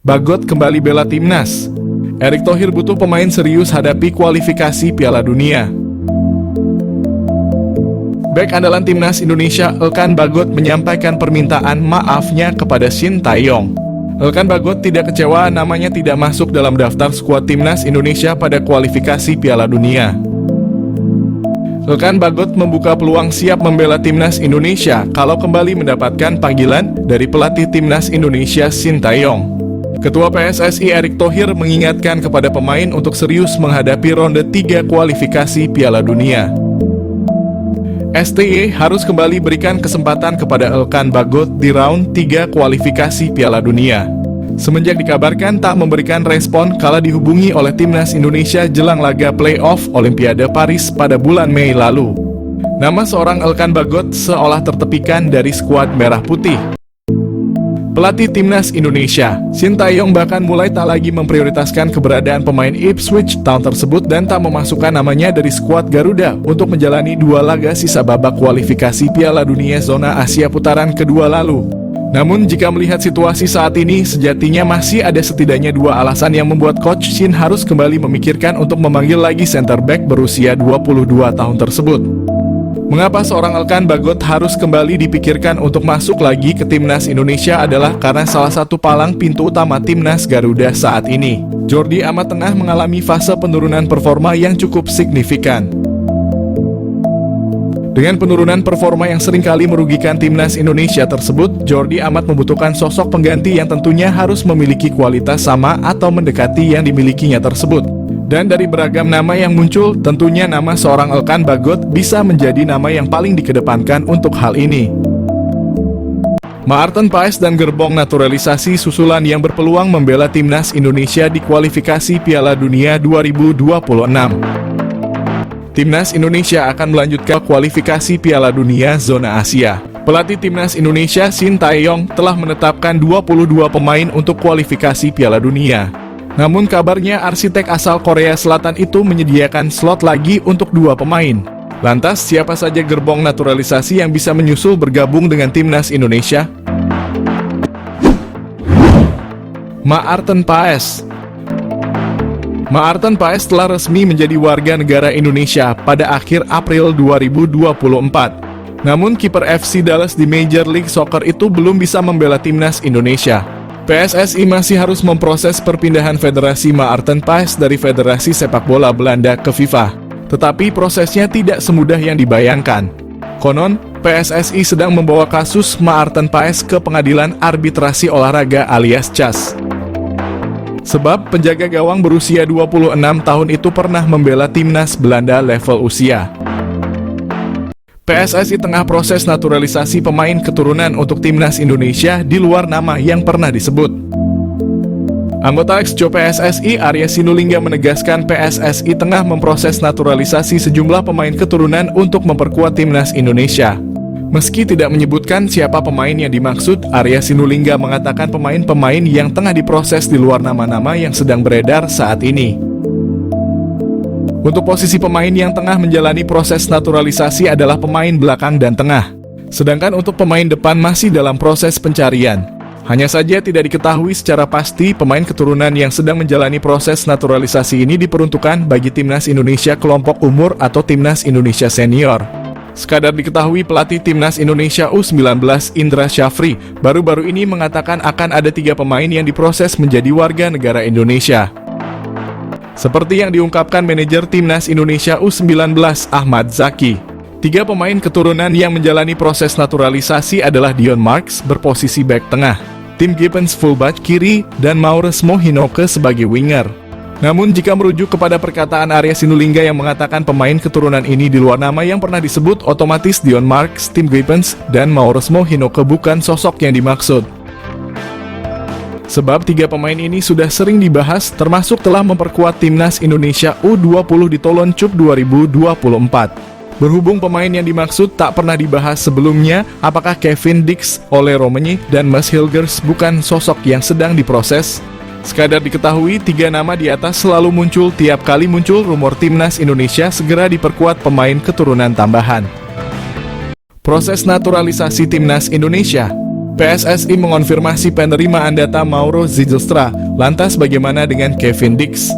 Bagot kembali bela timnas. Erick Thohir butuh pemain serius hadapi kualifikasi Piala Dunia. Bek andalan timnas Indonesia Elkan Bagot menyampaikan permintaan maafnya kepada Shin Tae-yong. Elkan Bagot tidak kecewa namanya tidak masuk dalam daftar skuad timnas Indonesia pada kualifikasi Piala Dunia. Elkan Bagot membuka peluang siap membela timnas Indonesia kalau kembali mendapatkan panggilan dari pelatih timnas Indonesia Shin Tae-yong. Ketua PSSI Erick Thohir mengingatkan kepada pemain untuk serius menghadapi ronde 3 kualifikasi Piala Dunia. STY harus kembali berikan kesempatan kepada Elkan Bagot di round 3 kualifikasi Piala Dunia. Semenjak dikabarkan tak memberikan respon kala dihubungi oleh timnas Indonesia jelang laga play-off Olimpiade Paris pada bulan Mei lalu. Nama seorang Elkan Bagot seolah tertepikan dari skuad merah putih. Pelatih timnas Indonesia, Shin Tae-yong bahkan mulai tak lagi memprioritaskan keberadaan pemain Ipswich Town tersebut dan tak memasukkan namanya dari skuad Garuda untuk menjalani 2 laga sisa babak kualifikasi Piala Dunia zona Asia putaran kedua lalu. Namun jika melihat situasi saat ini, sejatinya masih ada setidaknya 2 alasan yang membuat Coach Shin harus kembali memikirkan untuk memanggil lagi center back berusia 22 tahun tersebut. Mengapa seorang Elkan Bagot harus kembali dipikirkan untuk masuk lagi ke timnas Indonesia adalah karena salah satu palang pintu utama timnas Garuda saat ini. Jordi Amat tengah mengalami fase penurunan performa yang cukup signifikan. Dengan penurunan performa yang seringkali merugikan timnas Indonesia tersebut, Jordi Amat membutuhkan sosok pengganti yang tentunya harus memiliki kualitas sama atau mendekati yang dimilikinya tersebut. Dan dari beragam nama yang muncul, tentunya nama seorang Elkan Bagot bisa menjadi nama yang paling dikedepankan untuk hal ini. Maarten Paes dan gerbong naturalisasi susulan yang berpeluang membela timnas Indonesia di kualifikasi Piala Dunia 2026. Timnas Indonesia akan melanjutkan kualifikasi Piala Dunia zona Asia. Pelatih timnas Indonesia Shin Tae-yong telah menetapkan 22 pemain untuk kualifikasi Piala Dunia. Namun kabarnya arsitek asal Korea Selatan itu menyediakan slot lagi untuk 2 pemain. Lantas siapa saja gerbong naturalisasi yang bisa menyusul bergabung dengan timnas Indonesia? Maarten Paes. Maarten Paes telah resmi menjadi warga negara Indonesia pada akhir April 2024. Namun kiper FC Dallas di Major League Soccer itu belum bisa membela timnas Indonesia. PSSI masih harus memproses perpindahan Federasi Maarten Paes dari Federasi Sepak Bola Belanda ke FIFA. Tetapi prosesnya tidak semudah yang dibayangkan. Konon, PSSI sedang membawa kasus Maarten Paes ke Pengadilan Arbitrasi Olahraga alias CAS. Sebab penjaga gawang berusia 26 tahun itu pernah membela timnas Belanda level usia. PSSI tengah proses naturalisasi pemain keturunan untuk timnas Indonesia di luar nama yang pernah disebut. Anggota ex-Jo PSSI Arya Sinulinga menegaskan PSSI tengah memproses naturalisasi sejumlah pemain keturunan untuk memperkuat timnas Indonesia. Meski tidak menyebutkan siapa pemain yang dimaksud, Arya Sinulinga mengatakan pemain-pemain yang tengah diproses di luar nama-nama yang sedang beredar saat ini. Untuk posisi pemain yang tengah menjalani proses naturalisasi adalah pemain belakang dan tengah. Sedangkan untuk pemain depan masih dalam proses pencarian. Hanya saja tidak diketahui secara pasti pemain keturunan yang sedang menjalani proses naturalisasi ini diperuntukkan bagi timnas Indonesia kelompok umur atau timnas Indonesia senior. Sekadar diketahui pelatih timnas Indonesia U19 Indra Syafri baru-baru ini mengatakan akan ada 3 pemain yang diproses menjadi warga negara Indonesia. Seperti yang diungkapkan manajer timnas Indonesia U19 Ahmad Zaki. 3 pemain keturunan yang menjalani proses naturalisasi adalah Dion Marks berposisi bek tengah, Tim Gibbons fullback kiri, dan Maures Mohinoke sebagai winger. Namun jika merujuk kepada perkataan Arya Sinulinga yang mengatakan pemain keturunan ini di luar nama yang pernah disebut, otomatis Dion Marks, Tim Gibbons, dan Maures Mohinoke bukan sosok yang dimaksud. Sebab 3 pemain ini sudah sering dibahas termasuk telah memperkuat timnas Indonesia U20 di Toulon Cup 2024. Berhubung pemain yang dimaksud tak pernah dibahas sebelumnya, apakah Kevin Dix, Ole Romani, dan Mads Hilgers bukan sosok yang sedang diproses? Sekadar diketahui, 3 nama di atas selalu muncul tiap kali muncul rumor timnas Indonesia segera diperkuat pemain keturunan tambahan. Proses naturalisasi timnas Indonesia. PSSI mengonfirmasi penerimaan data Mauro Zylstra. Lantas bagaimana dengan Kevin Dix?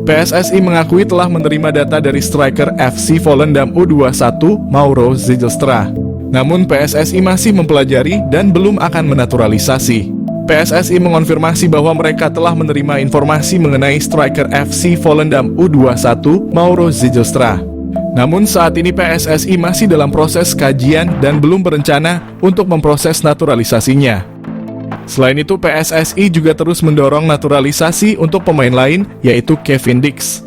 PSSI mengakui telah menerima data dari striker FC Volendam U21 Mauro Zylstra. Namun PSSI masih mempelajari dan belum akan menaturalisasi. PSSI mengonfirmasi bahwa mereka telah menerima informasi mengenai striker FC Volendam U21 Mauro Zylstra. Namun saat ini PSSI masih dalam proses kajian dan belum berencana untuk memproses naturalisasinya. Selain itu, PSSI juga terus mendorong naturalisasi untuk pemain lain, yaitu Kevin Dix.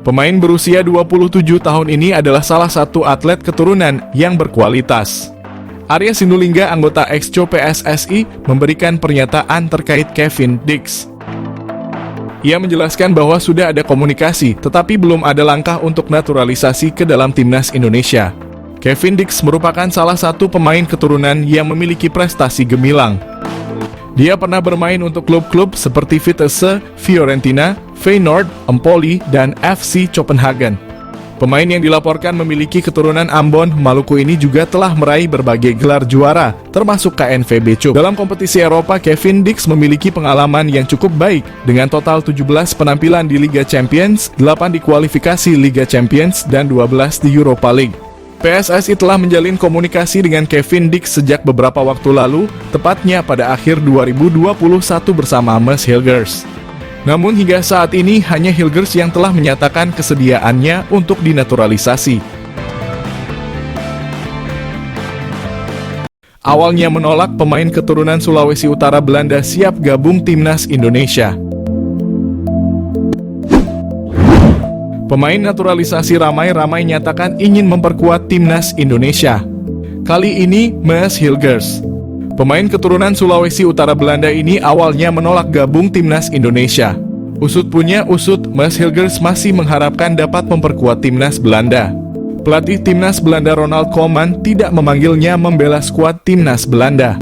Pemain berusia 27 tahun ini adalah salah satu atlet keturunan yang berkualitas. Arya Sinulinga, anggota Exco PSSI, memberikan pernyataan terkait Kevin Dix. Ia menjelaskan bahwa sudah ada komunikasi, tetapi belum ada langkah untuk naturalisasi ke dalam timnas Indonesia. Kevin Dix merupakan salah satu pemain keturunan yang memiliki prestasi gemilang. Dia pernah bermain untuk klub-klub seperti Vitesse, Fiorentina, Feyenoord, Empoli, dan FC Copenhagen. Pemain yang dilaporkan memiliki keturunan Ambon, Maluku ini juga telah meraih berbagai gelar juara, termasuk KNVB Cup. Dalam kompetisi Eropa, Kevin Dix memiliki pengalaman yang cukup baik, dengan total 17 penampilan di Liga Champions, 8 di kualifikasi Liga Champions, dan 12 di Europa League. PSSI telah menjalin komunikasi dengan Kevin Dix sejak beberapa waktu lalu, tepatnya pada akhir 2021 bersama Mads Hilgers. Namun hingga saat ini hanya Hilgers yang telah menyatakan kesediaannya untuk dinaturalisasi. Awalnya menolak, pemain keturunan Sulawesi Utara Belanda siap gabung timnas Indonesia. Pemain naturalisasi ramai-ramai nyatakan ingin memperkuat timnas Indonesia. Kali ini Mads Hilgers. Pemain keturunan Sulawesi Utara Belanda ini awalnya menolak gabung timnas Indonesia. Usut punya usut, Mads Hilgers masih mengharapkan dapat memperkuat timnas Belanda. Pelatih timnas Belanda Ronald Koeman tidak memanggilnya membela skuad timnas Belanda.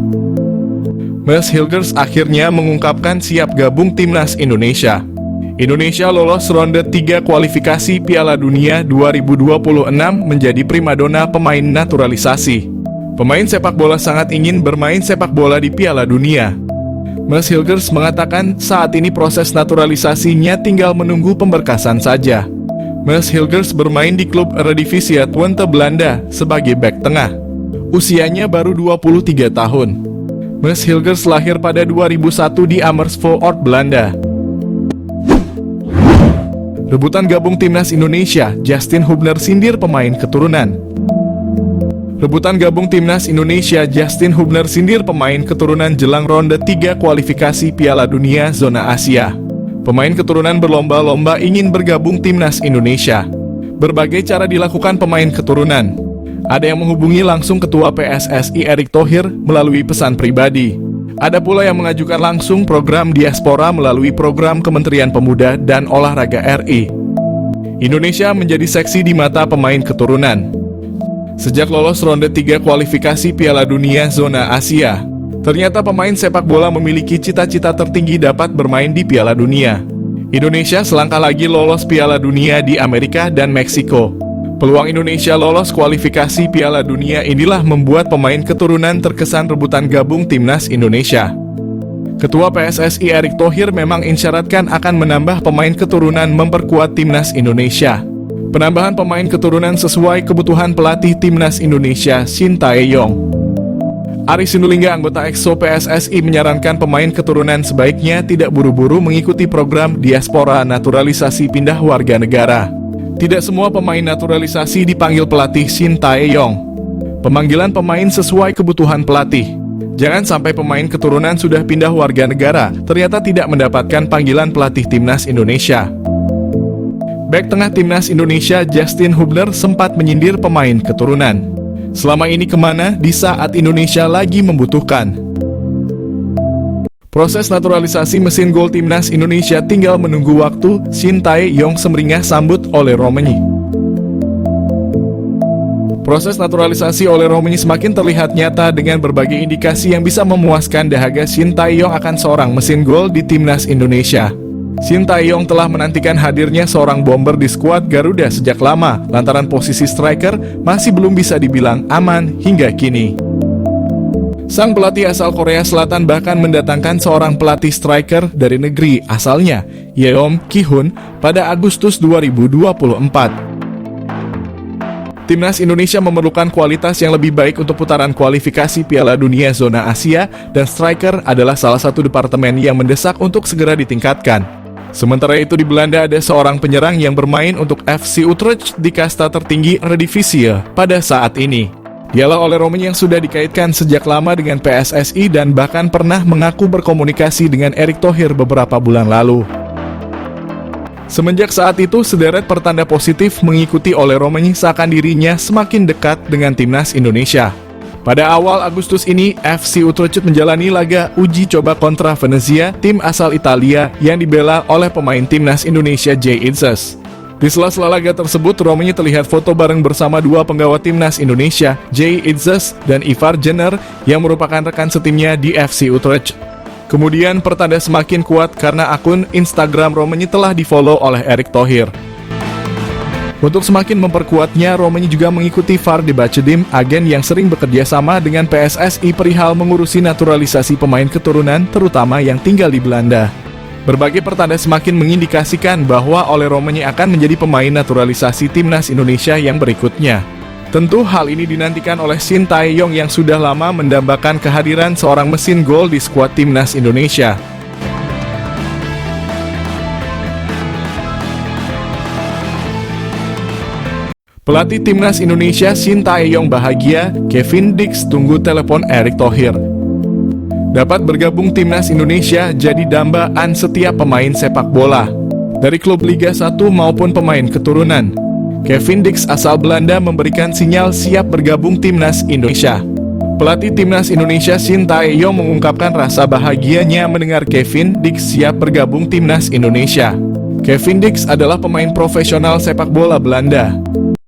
Mads Hilgers akhirnya mengungkapkan siap gabung timnas Indonesia. Indonesia lolos ronde 3 kualifikasi Piala Dunia 2026 menjadi primadona pemain naturalisasi. Pemain sepak bola sangat ingin bermain sepak bola di Piala Dunia. Mads Hilgers mengatakan saat ini proses naturalisasinya tinggal menunggu pemberkasan saja. Mads Hilgers bermain di klub Eredivisie Twente Belanda sebagai bek tengah. Usianya baru 23 tahun. Mads Hilgers lahir pada 2001 di Amersfoort, Belanda. Rebutan gabung timnas Indonesia, Justin Hubner sindir pemain keturunan. Rebutan gabung timnas Indonesia, Justin Hubner sindir pemain keturunan jelang ronde 3 kualifikasi Piala Dunia Zona Asia. Pemain keturunan berlomba-lomba ingin bergabung timnas Indonesia. Berbagai cara dilakukan pemain keturunan. Ada yang menghubungi langsung Ketua PSSI Erick Thohir melalui pesan pribadi. Ada pula yang mengajukan langsung program diaspora melalui program Kementerian Pemuda dan Olahraga RI. Indonesia menjadi seksi di mata pemain keturunan. Sejak lolos ronde 3 kualifikasi Piala Dunia Zona Asia, ternyata pemain sepak bola memiliki cita-cita tertinggi dapat bermain di Piala Dunia. Indonesia selangkah lagi lolos Piala Dunia di Amerika dan Meksiko. Peluang Indonesia lolos kualifikasi Piala Dunia inilah membuat pemain keturunan terkesan rebutan gabung timnas Indonesia. Ketua PSSI Erick Thohir memang isyaratkan akan menambah pemain keturunan memperkuat timnas Indonesia. Penambahan pemain keturunan sesuai kebutuhan pelatih timnas Indonesia, Shin Tae-yong. Arya Sinulinga, anggota Exco PSSI, menyarankan pemain keturunan sebaiknya tidak buru-buru mengikuti program diaspora naturalisasi pindah warga negara. Tidak semua pemain naturalisasi dipanggil pelatih Shin Tae-yong. Pemanggilan pemain sesuai kebutuhan pelatih. Jangan sampai pemain keturunan sudah pindah warga negara, ternyata tidak mendapatkan panggilan pelatih timnas Indonesia. Bek tengah timnas Indonesia Justin Hubner sempat menyindir pemain keturunan. Selama ini kemana di saat Indonesia lagi membutuhkan? Proses naturalisasi mesin gol timnas Indonesia tinggal menunggu waktu. Shin Tae-yong semeringah sambut oleh Romani. Proses naturalisasi oleh Romani semakin terlihat nyata dengan berbagai indikasi yang bisa memuaskan dahaga Shin Tae-yong akan seorang mesin gol di timnas Indonesia. Shin Tae-yong telah menantikan hadirnya seorang bomber di skuad Garuda sejak lama, lantaran posisi striker masih belum bisa dibilang aman hingga kini. Sang pelatih asal Korea Selatan bahkan mendatangkan seorang pelatih striker dari negeri asalnya, Yeom Ki-hun, pada Agustus 2024. Timnas Indonesia memerlukan kualitas yang lebih baik untuk putaran kualifikasi Piala Dunia zona Asia, dan striker adalah salah satu departemen yang mendesak untuk segera ditingkatkan. Sementara itu di Belanda ada seorang penyerang yang bermain untuk FC Utrecht di kasta tertinggi Eredivisie pada saat ini. Dialah Ole Romein yang sudah dikaitkan sejak lama dengan PSSI dan bahkan pernah mengaku berkomunikasi dengan Erick Thohir beberapa bulan lalu. Semenjak saat itu, sederet pertanda positif mengikuti Ole Romein seakan dirinya semakin dekat dengan timnas Indonesia. Pada awal Agustus ini, FC Utrecht menjalani laga uji coba kontra Venezia, tim asal Italia yang dibela oleh pemain timnas Indonesia Jay Itzes. Di sela-sela laga tersebut, Romein terlihat foto bareng bersama dua penggawa timnas Indonesia, Jay Itzes dan Ivar Jenner, yang merupakan rekan setimnya di FC Utrecht. Kemudian pertanda semakin kuat karena akun Instagram Romein telah di-follow oleh Erick Thohir. Untuk semakin memperkuatnya, Romein juga mengikuti Vardy Bacediem, agen yang sering bekerja sama dengan PSSI perihal mengurusi naturalisasi pemain keturunan, terutama yang tinggal di Belanda. Berbagai pertanda semakin mengindikasikan bahwa Ole Romein akan menjadi pemain naturalisasi timnas Indonesia yang berikutnya. Tentu hal ini dinantikan oleh Shin Tae-yong yang sudah lama mendambakan kehadiran seorang mesin gol di skuad timnas Indonesia. Pelatih timnas Indonesia Shin Tae-yong bahagia, Kevin Dix tunggu telepon Erick Thohir. Dapat bergabung timnas Indonesia jadi dambaan setiap pemain sepak bola, dari klub Liga 1 maupun pemain keturunan. Kevin Dix asal Belanda memberikan sinyal siap bergabung timnas Indonesia. Pelatih timnas Indonesia Shin Tae-yong mengungkapkan rasa bahagianya mendengar Kevin Dix siap bergabung timnas Indonesia. Kevin Dix adalah pemain profesional sepak bola Belanda.